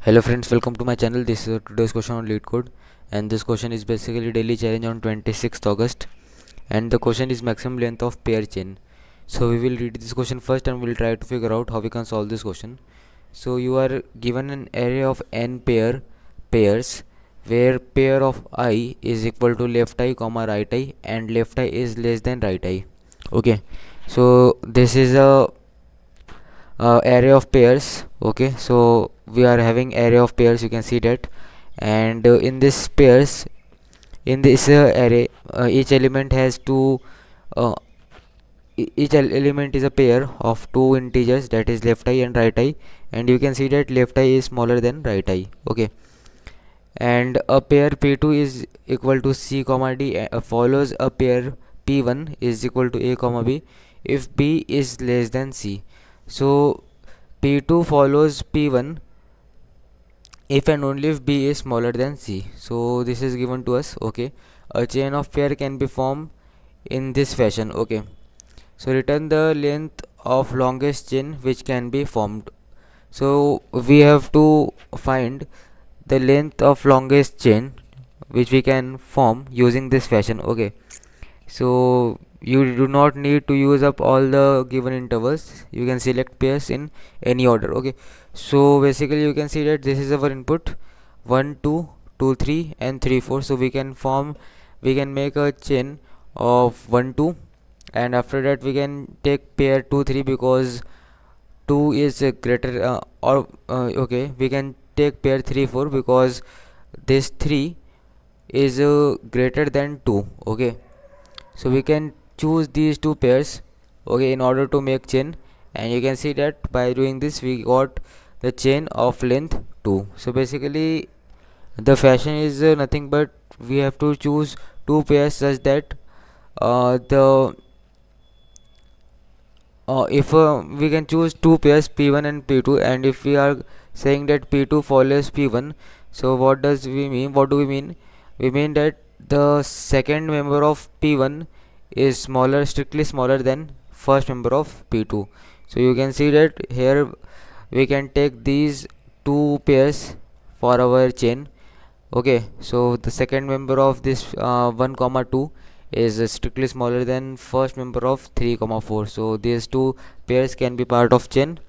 Hello friends, welcome to my channel. This is today's question on Leetcode, and this question is basically daily challenge on 26th August, and the question is maximum length of pair chain. So we will read this question first and we'll try to figure out how we can solve this question. So you are given an array of n pairs where pair of I is equal to left I comma right I and left I is less than right I. Okay, so this is a array of pairs. Okay, so we are having array of pairs, you can see that, and in this pairs, in this array, each element has two uh, each element is a pair of two integers, that is left eye and right eye, and you can see that left eye is smaller than right eye. Okay, and a pair p2 is equal to c comma d follows a pair p1 is equal to a comma b if b is less than c. So p2 follows p1 if and only if b is smaller than c. So this is given to us. Okay, a chain of pair can be formed in this fashion. Okay, so return the length of longest chain which can be formed. So we have to find the length of longest chain which we can form using this fashion. Okay, so you do not need to use up all the given intervals, you can select pairs in any order. Okay, so basically you can see that this is our input 1 2 2 3 and 3 4. So we can make a chain of 1 2, and after that we can take pair 2 3 because 2 is greater or okay, we can take pair 3 4 because this 3 is greater than 2. Okay, so we can choose these two pairs, okay, in order to make chain, and you can see that by doing this we got the chain of length 2. So basically the fashion is nothing but we have to choose two pairs such that the if we can choose two pairs p1 and p2, and if we are saying that p2 follows p1, so what do we mean? We mean that the second member of p1 is strictly smaller than first member of p2. So you can see that here we can take these two pairs for our chain. Okay, so the second member of this 1 comma 2 is strictly smaller than first member of 3 comma 4. So these two pairs can be part of chain.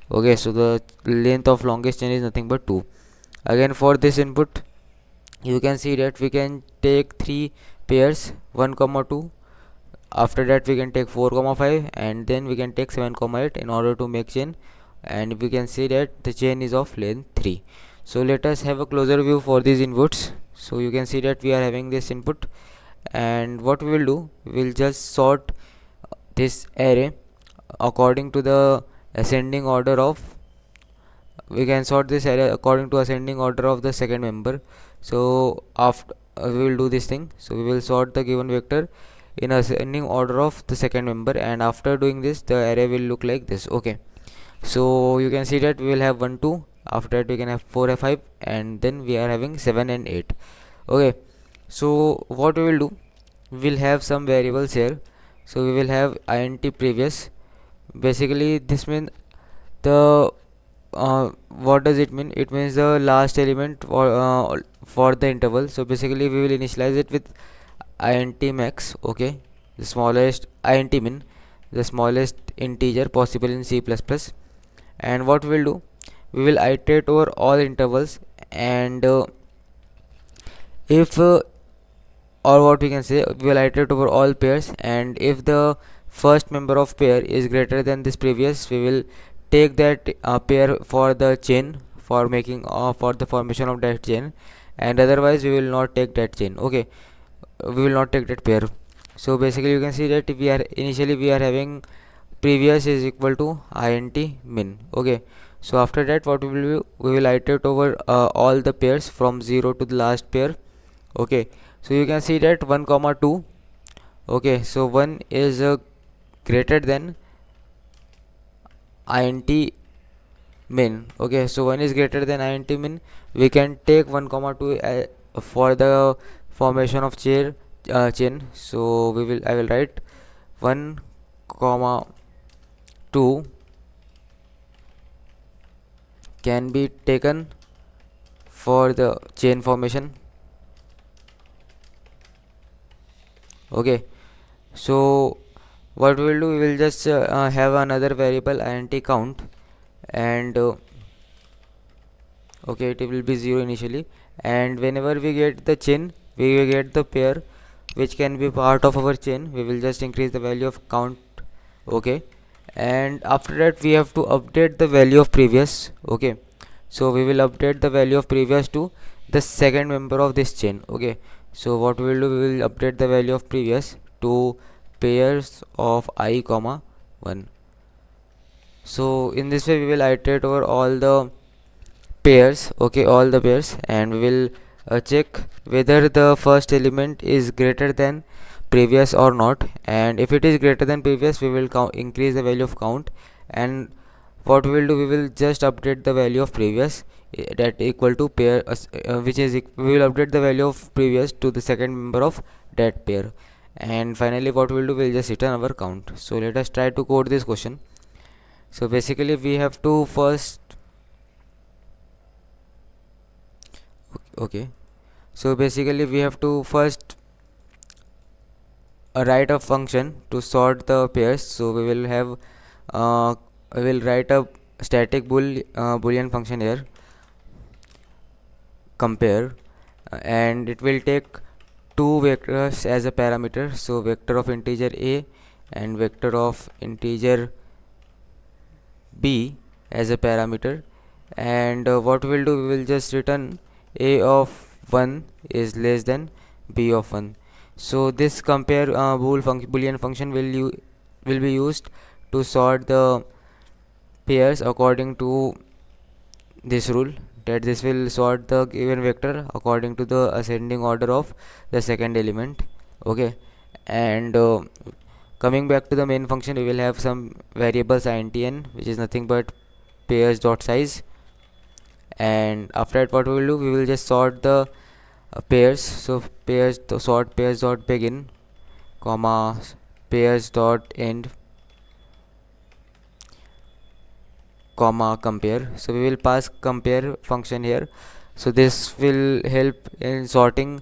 Okay, so the length of longest chain is nothing but 2. Again, for this input you can see that we can take three pairs 1 comma 2. After that we can take 4 comma 5, and then we can take 7 comma 8 in order to make chain, and we can see that the chain is of length 3. So let us have a closer view for these inputs. So you can see that we are having this input, and what we will do, we will just sort this array according to the ascending order of, we can sort this array according to ascending order of the second member. So after we will do this thing, so we will sort the given vector in ascending order of the second member, and after doing this the array will look like this. Okay, so you can see that we will have 1 2, after that we can have 4 and 5, and then we are having 7 and 8. Okay, so what we will do, we will have some variables here. So we will have int previous. Basically this means the what does it mean? It means the last element for the interval. So basically we will initialize it with int max. Okay, the smallest int min, the smallest integer possible in C++. And what we will do, we will iterate over all intervals, and if or what we can say, we will iterate over all pairs, and if the first member of pair is greater than this previous, we will take that pair for the chain, for making for the formation of that chain, and otherwise we will not take that chain. Okay, we will not take that pair. So basically you can see that we are initially we are having previous is equal to int min. Okay, so after that what we will do, we will iterate over all the pairs from 0 to the last pair. Okay, so you can see that 1 comma 2. Okay, so 1 is greater than int min. Okay, so 1 is greater than int min, we can take 1 comma 2 for the formation of chain. So I will write 1 comma 2 can be taken for the chain formation. Okay, so what we will do, we will just have another variable int count, and okay, it will be 0 initially, and whenever we get the chain, we will get the pair which can be part of our chain, we will just increase the value of count. Okay, and after that we have to update the value of previous. Okay, so we will update the value of previous to the second member of this chain. Okay, so what we will do, we will update the value of previous to pairs of I comma 1. So in this way we will iterate over all the pairs. Okay, all the pairs, and we will check whether the first element is greater than previous or not, and if it is greater than previous, we will increase the value of count, and what we will do, we will just update the value of previous that equal to pair which is we will update the value of previous to the second member of that pair, and finally what we will do, we will just return our count. So let us try to code this question. So basically we have to first okay, so basically we have to first write a function to sort the pairs. So we will have we will write a static boolean function here, compare, and it will take two vectors as a parameter, so vector of integer a and vector of integer b as a parameter, and what we will do, we will just return a of 1 is less than b of 1. So this compare boolean function will be used to sort the pairs according to this rule, that this will sort the given vector according to the ascending order of the second element. Okay, and coming back to the main function, we will have some variables intn, which is nothing but pairs dot size, and after that what we will do, we will just sort the pairs. So pairs to sort pairs dot begin comma pairs dot end comma compare. So we will pass compare function here, so this will help in sorting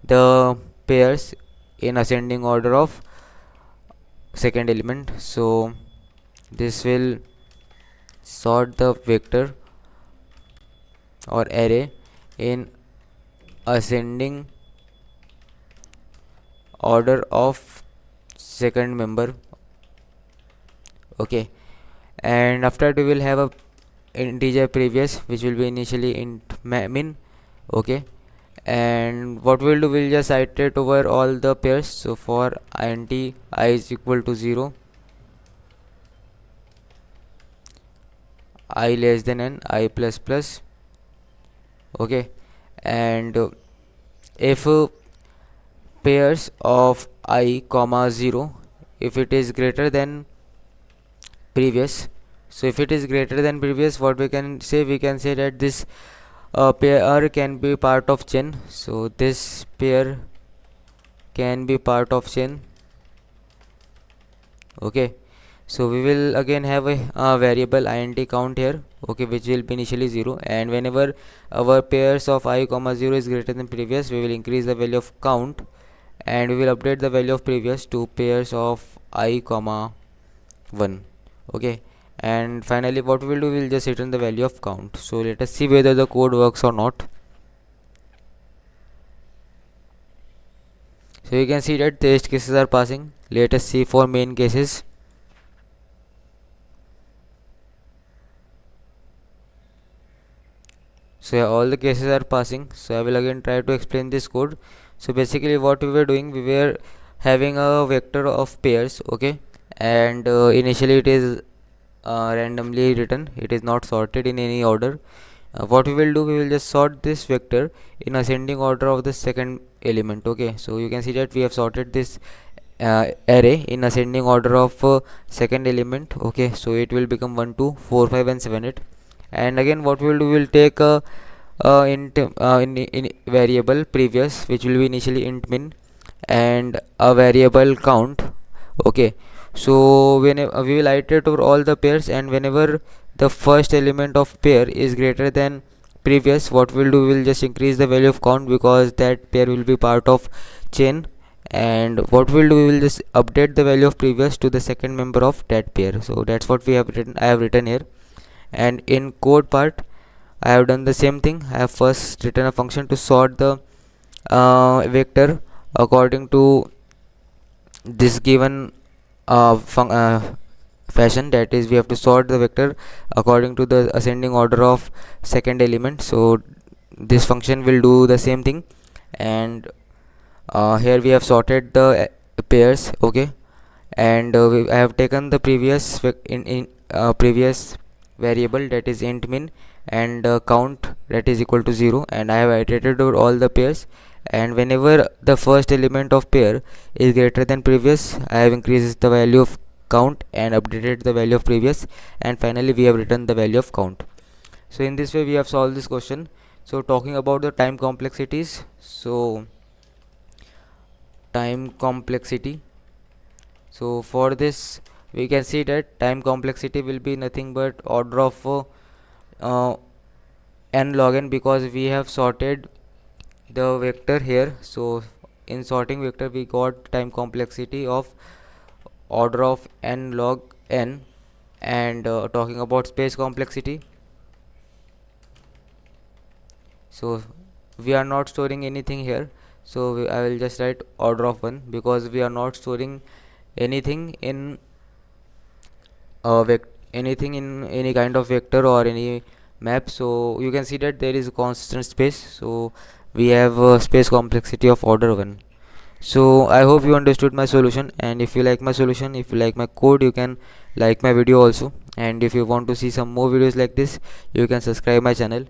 the pairs in ascending order of second element. So this will sort the vector or array in ascending order of second member. Okay, and after that we will have a integer previous, which will be initially int min. Okay, and what we'll do, we'll just iterate over all the pairs. So for int I is equal to 0, I less than n, I plus plus. Okay, and if pairs of I comma 0, if it is greater than previous, so if it is greater than previous, what we can say, we can say that this pair can be part of chain. So this pair can be part of chain. Okay, so we will again have a variable int count here. Okay, which will be initially 0, and whenever our pairs of I comma 0 is greater than previous, we will increase the value of count, and we will update the value of previous to pairs of I comma 1. Okay, and finally what we will do, we will just return the value of count. So let us see whether the code works or not. So you can see that test cases are passing. Let us see for main cases. So yeah, all the cases are passing. So I will again try to explain this code. So basically what we were doing, we were having a vector of pairs. Okay, and initially it is randomly written, it is not sorted in any order. What we will do, we will just sort this vector in ascending order of the second element. Okay, so you can see that we have sorted this array in ascending order of second element. Okay, so it will become 1 2 4 5 and 7 8, and again what we will do, we will take a in variable previous, which will be initially int min, and a variable count. Okay, so whenever we will iterate over all the pairs, and whenever the first element of pair is greater than previous, what we'll do, we'll just increase the value of count because that pair will be part of chain. And what we'll do, we will just update the value of previous to the second member of that pair. So that's what we have written, I have written here. And in code part, I have done the same thing. I have first written a function to sort the vector according to this given fashion, that is we have to sort the vector according to the ascending order of second element. So this function will do the same thing. And here we have sorted the pairs, okay. And I have taken the previous previous variable, that is int min, and count, that is equal to 0, and I have iterated over all the pairs. And whenever the first element of pair is greater than previous, I have increased the value of count and updated the value of previous, and finally we have written the value of count. So in this way we have solved this question. So talking about the time complexities, so time complexity, so for this we can see that time complexity will be nothing but order of uh, n log n, because we have sorted the vector here. So in sorting vector we got time complexity of order of n log n. And talking about space complexity, so we are not storing anything here, so I will just write order of 1, because we are not storing anything in anything in any kind of vector or any map. So you can see that there is a constant space, so we have a space complexity of order 1. So I hope you understood my solution, and if you like my solution, if you like my code, you can like my video also. And if you want to see some more videos like this, you can subscribe my channel.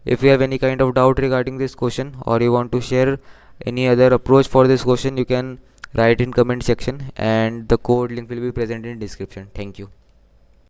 If you have any kind of doubt regarding this question, or you want to share any other approach for this question, you can write in comment section, and the code link will be present in description. Thank you.